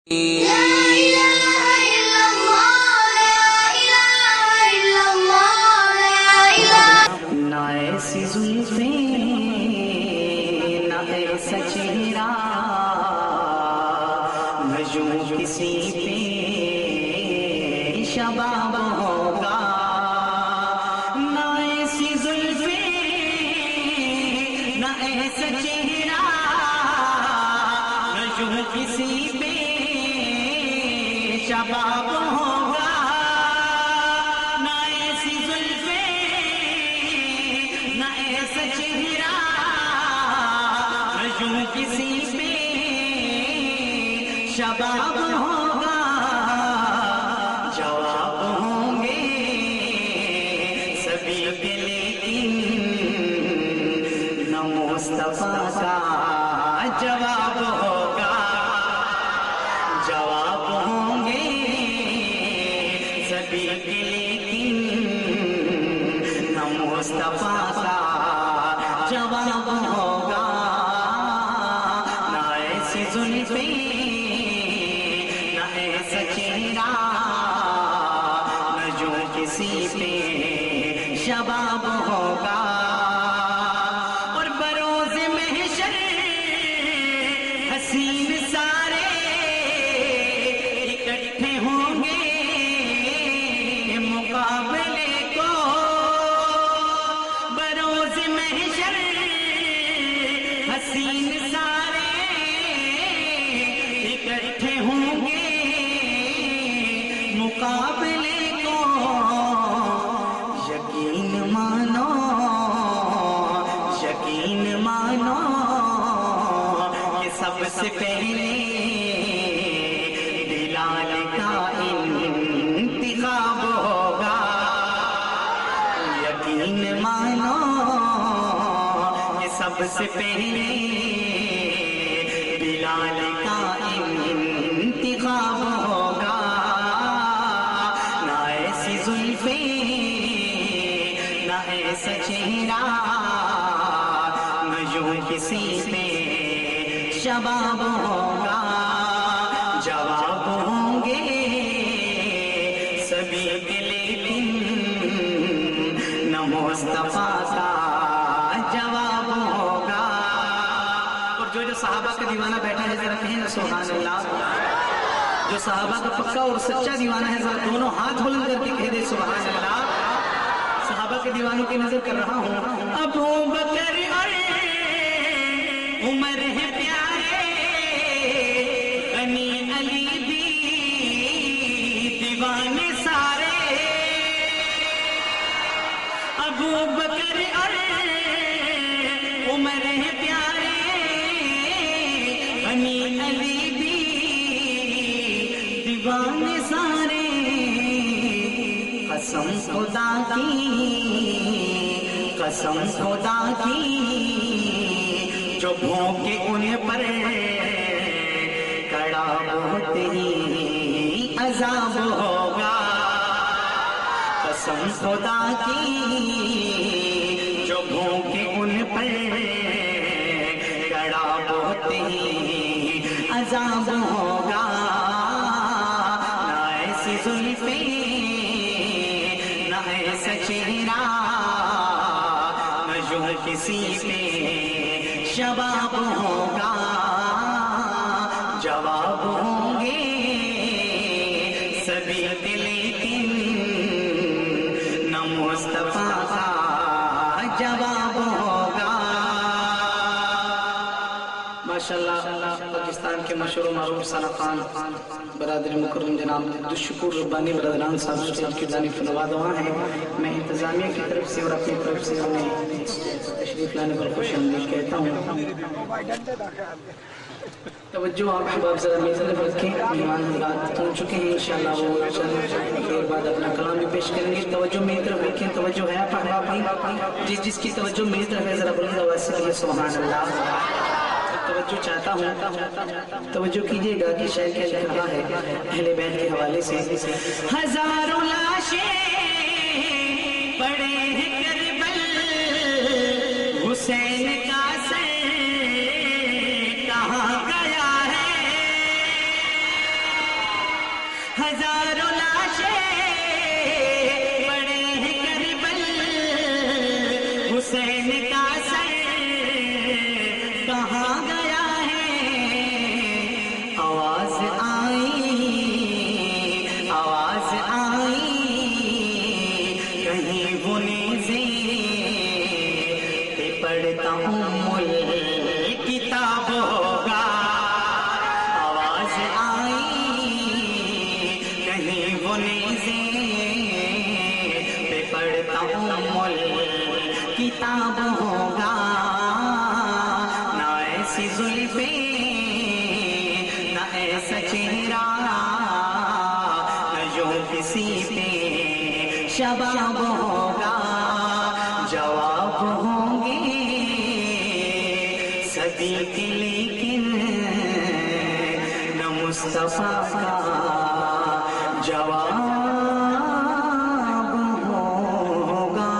لا إله إلا الله لا إله إلا الله لا إله نہ ایسی زلفیں نہ ایسا چہرہ نہ جو کسی پہ شباب ہوگا نہ ایسی زلفیں نہ ایسا چہرہ نہ جو کسی پہ شباب ہوگا نہ ایسی زلفیں نہ ایسا چہرہ نہ جو کسی پہ شباب ہوگا جواب ہوں گے سبھی کے لیکن نہ مصطفیٰ کا جواب ہوگا جواب ہوں گے سبھی کے لیکن نہ مصطفیٰ کا جواب ہوگا نہ ایسی زلفیں نہ ایسا چہرہ نہ جو کسی پہ شباب ہوگا اور بروز محشر حسین سارے اکٹھے ہوں گے مقابلے کو بروز محشر حسین سارے اکٹھے ہوں گے مقابلے کو یقین مانو کہ سب سے پہلے بلال کا انتخاب ہوگا یقین مانو کہ سب سے پہلے بلال کا انتخاب ہوگا نہ ایسی زلفیں نہ ایسا چہرہ نہ جو کسی پہ شباب ہوگا جواب ہوں گے سبھی کے لیکن نہ مصطفیٰ کا جواب ہوگا اور جو صحابہ کا دیوانہ بیٹھا ہے ذرا کہیں نا سبحان اللہ جو صحابہ کا پکا اور سچا دیوانہ ہے ذرا دونوں ہاتھ بلند کر کے کہہ دے سبحان اللہ صحابہ کے دیوانوں کی نظر کر رہا ہوں ابو بکر اور عمر ہے پیارے غنی علی بھی دیوانے سارے ابو بکر اور عمر ہے پیارے غنی علی بھی دیوانے سارے قسم خدا کی جو بھوکے ان پر کڑا بہت ہی عذاب ہوگا قسم خدا کی جو بھوکے ان پر کڑا بہت ہی عذاب ہوگا نہ ایسی زلفیں نہ ایسا چہرہ نہ جو کسی پہ شباب ہوگا جواب ہوں گے سبھی کے لیکن نہ مصطفیٰ کا جواب ہوگا ماشاءاللہ پاکستان کے مشہور و معروف سانا خان برادر مکرم جناب عبدالشکور ربانی برادران صاحب اسٹیج کی جانب نواز ہیں میں انتظامیہ کی طرف سے اور اپنی طرف سے انہیں تشریف لانے پر خوش آمدید کہتا ہوں توجہ آپ احباب ذرا میزن پر رکھیں مہمان حضرات پہنچ چکے ہیں انشاءاللہ وہ چند دیر بعد اپنا کلام بھی پیش کریں گے توجہ میری طرف رکھیں توجہ ہے آپ احباب جس کی توجہ میری طرف ہے ذرا بلند آواز سے کہیے سبحان اللہ توجہ چاہتا ہوں توجہ کیجئے گا کہ شاعر کیا لکھ رہا ہے اہل بیت کے حوالے سے ہزاروں لاشیں پڑے ہیں کربل حسین کا سر کہاں گیا ہے ہزاروں لاشیں پڑے ہیں کربل، حسین کا سر کہاں گیا ہے؟ آواز آئی کہیں وہ نیزے پہ پڑھتا ہوں کتاب ہوگا، آواز آئی کہیں وہ نیزے پہ پڑھتا ہوں کتاب ہوگا، نہ ایسی زلفیں نہ ایسا چہرہ نہ یوں کسی پہ شباب ہوگا، جواب ہوں گے صدی کے لیکن نہ مصطفیٰ کا جواب ہوگا۔